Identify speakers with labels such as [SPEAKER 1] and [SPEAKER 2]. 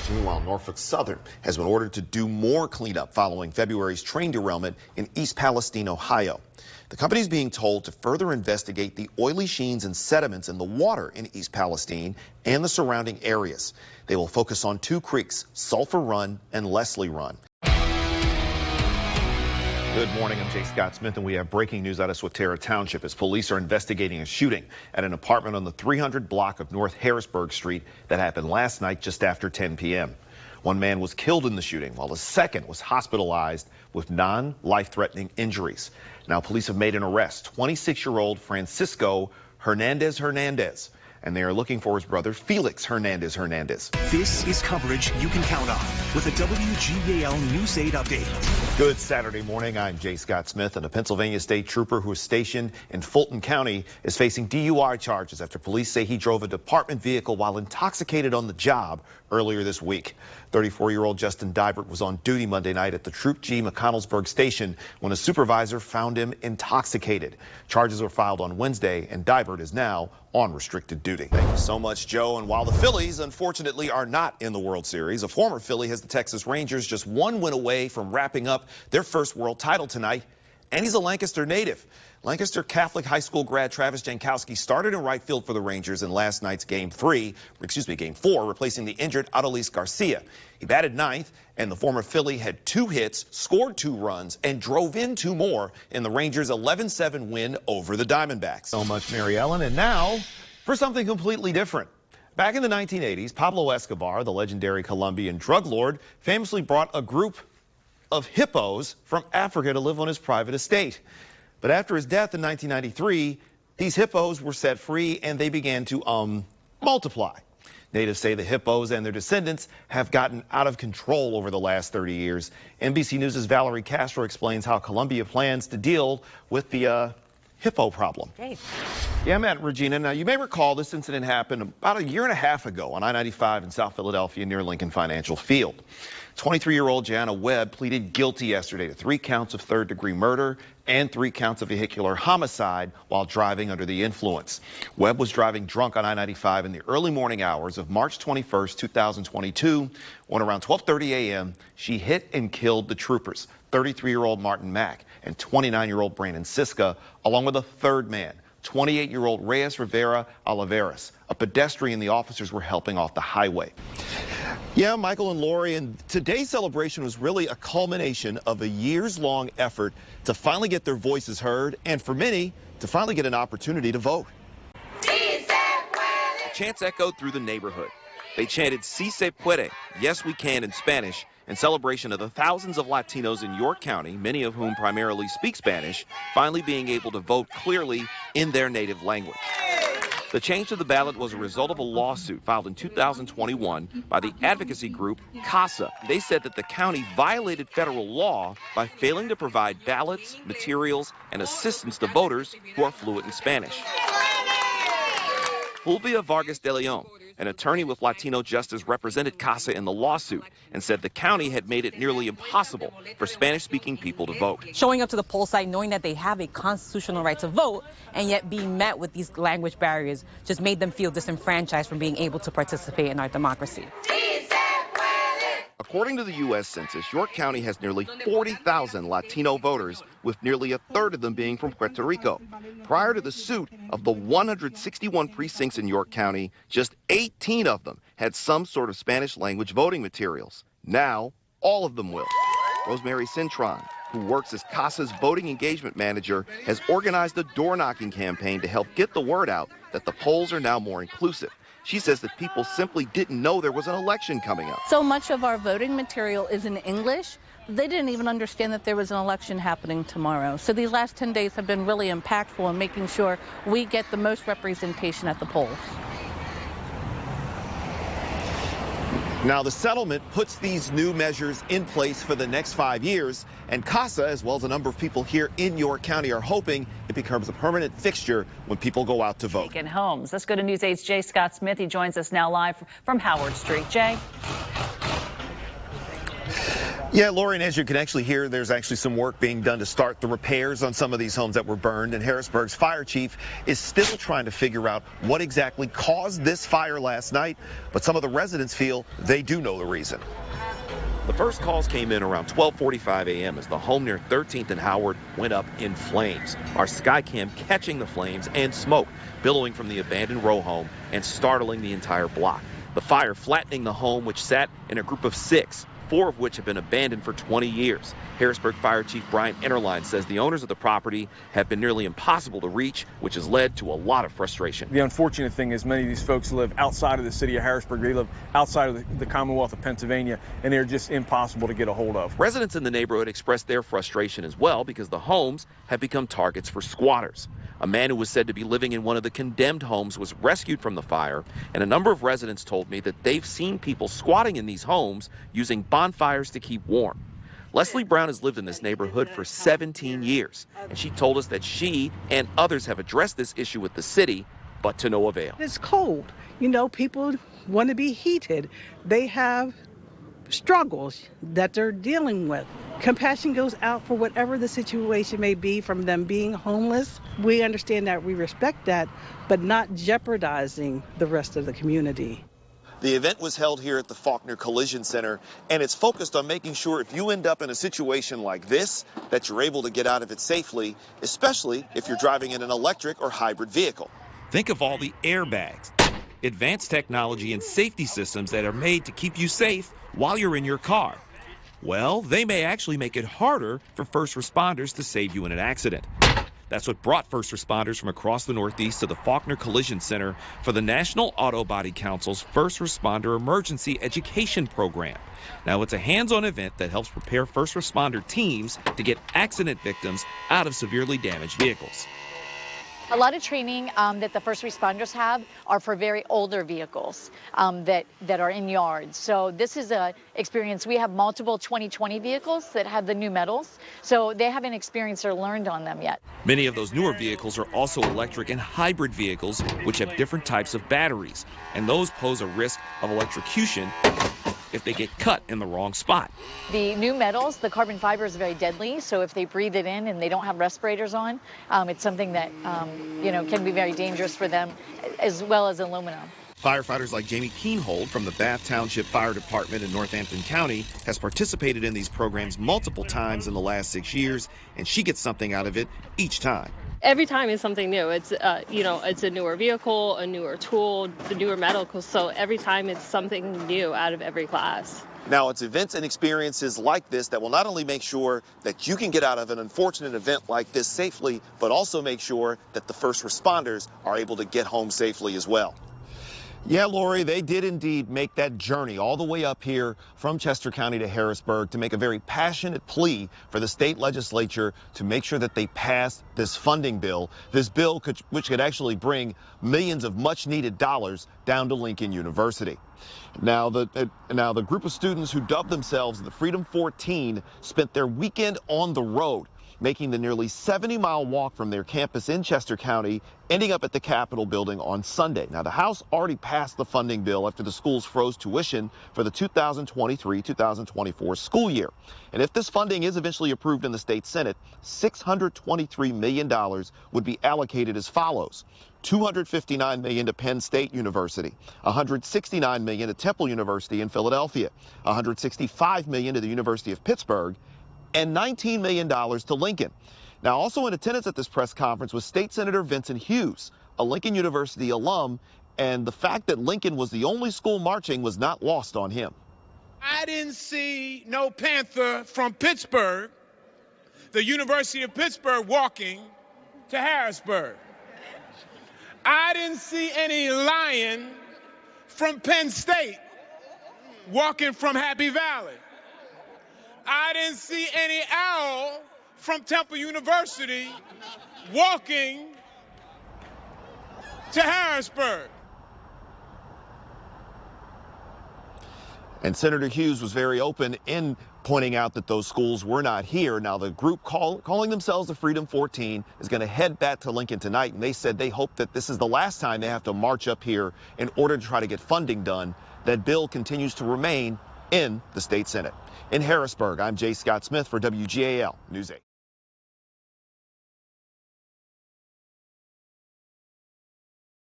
[SPEAKER 1] Meanwhile, Norfolk Southern has been ordered to do more cleanup following February's train derailment in East Palestine, Ohio. The company is being told to further investigate the oily sheens and sediments in the water in East Palestine and the surrounding areas. They will focus on two creeks, Sulphur Run and Leslie Run. Good morning, I'm Jay Scott Smith, and we have breaking news out of Swatara Township as police are investigating a shooting at an apartment on the 300 block of North Harrisburg Street that happened last night just after 10 p.m. One man was killed in the shooting, while a second was hospitalized with non-life-threatening injuries. Now, police have made an arrest, 26-year-old Francisco Hernandez, and they are looking for his brother Felix Hernandez.
[SPEAKER 2] This is coverage you can count on with a WGAL News 8 update.
[SPEAKER 1] Good Saturday morning. I'm Jay Scott Smith, and a Pennsylvania state trooper who is stationed in Fulton County is facing DUI charges after police say he drove a department vehicle while intoxicated on the job earlier this week. 34-year-old Justin Dybert was on duty Monday night at the Troop G McConnellsburg station when a supervisor found him intoxicated. Charges were filed on Wednesday, and Dybert is now on restricted duty. Thank you so much, Joe. And while the Phillies, unfortunately, are not in the World Series, a former Philly has the Texas Rangers just one win away from wrapping up their first world title tonight, and he's a Lancaster native. Lancaster Catholic High School grad Travis Jankowski started in right field for the Rangers in last night's Game 4, replacing the injured Adolis Garcia. He batted ninth, and the former Philly had 2 hits, scored 2 runs, and drove in 2 more in the Rangers' 11-7 win over the Diamondbacks. So much, Mary Ellen. And now for something completely different. Back in the 1980s, Pablo Escobar, the legendary Colombian drug lord, famously brought a group of hippos from Africa to live on his private estate. But after his death in 1993, these hippos were set free and they began to multiply. Natives say the hippos and their descendants have gotten out of control over the last 30 years. NBC News' Valerie Castro explains how Colombia plans to deal with the hippo problem.
[SPEAKER 3] Great.
[SPEAKER 1] Yeah, Matt, Regina. Now, you may recall this incident happened about a year and a half ago on I-95 in South Philadelphia near Lincoln Financial Field. 23-year-old Jana Webb pleaded guilty yesterday to 3 counts of third-degree murder and 3 counts of vehicular homicide while driving under the influence. Webb was driving drunk on I-95 in the early morning hours of March 21st, 2022, when around 12:30 a.m. she hit and killed the troopers, 33-year-old Martin Mack and 29-year-old Brandon Siska, along with a third man, 28-year-old Reyes Rivera Oliveras, a pedestrian the officers were helping off the highway. Yeah, Michael and Lori, and today's celebration was really a culmination of a years-long effort to finally get their voices heard, and for many, to finally get an opportunity to vote.
[SPEAKER 4] The chants echoed through the neighborhood. They chanted "Si se puede," yes we can, in Spanish, in celebration of the thousands of Latinos in York County, many of whom primarily speak Spanish, finally being able to vote clearly in their native language. The change to the ballot was a result of a lawsuit filed in 2021 by the advocacy group CASA. They said that the county violated federal law by failing to provide ballots, materials, and assistance to voters who are fluent in Spanish. Fulvia Vargas de Leon, an attorney with Latino Justice, represented CASA in the lawsuit and said the county had made it nearly impossible for Spanish-speaking people to vote.
[SPEAKER 3] Showing up to the poll site knowing that they have a constitutional right to vote and yet being met with these language barriers just made them feel disenfranchised from being able to participate in our democracy.
[SPEAKER 4] According to the U.S. Census, York County has nearly 40,000 Latino voters, with nearly a third of them being from Puerto Rico. Prior to the suit, of the 161 precincts in York County, just 18 of them had some sort of Spanish language voting materials. Now, all of them will. Rosemary Cintron, who works as CASA's voting engagement manager, has organized a door-knocking campaign to help get the word out that the polls are now more inclusive. She says that people simply didn't know there was an election coming up.
[SPEAKER 5] So much of our voting material is in English. They didn't even understand that there was an election happening tomorrow. So these last 10 days have been really impactful in making sure we get the most representation at the polls.
[SPEAKER 1] Now, the settlement puts these new measures in place for the next 5 years, and CASA, as well as a number of people here in York County, are hoping it becomes a permanent fixture when people go out to vote.
[SPEAKER 6] Vacant homes. Let's go to News 8's Jay Scott Smith. He joins us now live from Howard Street. Jay?
[SPEAKER 1] Yeah, Lori, and as you can actually hear, there's actually some work being done to start the repairs on some of these homes that were burned, and Harrisburg's fire chief is still trying to figure out what exactly caused this fire last night, but some of the residents feel they do know the reason.
[SPEAKER 4] The first calls came in around 12:45 a.m. as the home near 13th and Howard went up in flames. Our Skycam catching the flames and smoke billowing from the abandoned row home and startling the entire block. The fire flattening the home, which sat in a group of 6, 4 of which have been abandoned for 20 years. Harrisburg Fire Chief Brian Enterline says the owners of the property have been nearly impossible to reach, which has led to a lot of frustration.
[SPEAKER 7] The unfortunate thing is many of these folks live outside of the city of Harrisburg. They live outside of the Commonwealth of Pennsylvania, and they're just impossible to get a hold of.
[SPEAKER 4] Residents in the neighborhood expressed their frustration as well because the homes have become targets for squatters. A man who was said to be living in one of the condemned homes was rescued from the fire, and a number of residents told me that they've seen people squatting in these homes using bonfires to keep warm. Leslie Brown has lived in this neighborhood for 17 years, and she told us that she and others have addressed this issue with the city, but to no avail.
[SPEAKER 8] It's cold. You know, people want to be heated. They have struggles that they're dealing with. Compassion goes out for whatever the situation may be, from them being homeless. We understand that, we respect that, but not jeopardizing the rest of the community.
[SPEAKER 1] The event was held here at the Faulkner Collision Center, and it's focused on making sure if you end up in a situation like this, that you're able to get out of it safely, especially if you're driving in an electric or hybrid vehicle.
[SPEAKER 4] Think of all the airbags, advanced technology and safety systems that are made to keep you safe while you're in your car. Well, they may actually make it harder for first responders to save you in an accident. That's what brought first responders from across the Northeast to the Faulkner Collision Center for the National Auto Body Council's First Responder Emergency Education Program. Now, it's a hands-on event that helps prepare first responder teams to get accident victims out of severely damaged vehicles.
[SPEAKER 9] A lot of training that the first responders have are for very older vehicles that are in yards. So this is an experience. We have multiple 2020 vehicles that have the new metals, so they haven't experienced or learned on them yet.
[SPEAKER 4] Many of those newer vehicles are also electric and hybrid vehicles, which have different types of batteries, and those pose a risk of electrocution if they get cut in the wrong spot.
[SPEAKER 9] The new metals, the carbon fiber is very deadly, so if they breathe it in and they don't have respirators on, it's something that can be very dangerous for them, as well as aluminum.
[SPEAKER 4] Firefighters like Jamie Keenhold from the Bath Township Fire Department in Northampton County has participated in these programs multiple times in the last 6 years, and she gets something out of it each time.
[SPEAKER 10] Every time is something new. It's it's a newer vehicle, a newer tool, the newer medical. So every time it's something new out of every class.
[SPEAKER 1] Now, it's events and experiences like this that will not only make sure that you can get out of an unfortunate event like this safely, but also make sure that the first responders are able to get home safely as well. Yeah, Lori, they did indeed make that journey all the way up here from Chester County to Harrisburg to make a very passionate plea for the state legislature to make sure that they pass this funding bill. This bill which could actually bring millions of much needed dollars down to Lincoln University. Now the group of students who dubbed themselves the Freedom 14 spent their weekend on the road, making the nearly 70-mile walk from their campus in Chester County, ending up at the Capitol building on Sunday. Now, the House already passed the funding bill after the schools froze tuition for the 2023-2024 school year. And if this funding is eventually approved in the state Senate, $623 million would be allocated as follows: $259 million to Penn State University, $169 million to Temple University in Philadelphia, $165 million to the University of Pittsburgh, and $19 million to Lincoln. Now, also in attendance at this press conference was State Senator Vincent Hughes, a Lincoln University alum, and the fact that Lincoln was the only school marching was not lost on him.
[SPEAKER 11] I didn't see no Panther from Pittsburgh, the University of Pittsburgh, walking to Harrisburg. I didn't see any lion from Penn State walking from Happy Valley. I didn't see any owl from Temple University walking to Harrisburg.
[SPEAKER 1] And Senator Hughes was very open in pointing out that those schools were not here. Now, the group calling themselves the Freedom 14 is going to head back to Lincoln tonight, and they said they hope that this is the last time they have to march up here in order to try to get funding done. That bill continues to remain in the state Senate. In Harrisburg, I'm Jay Scott Smith for WGAL News 8.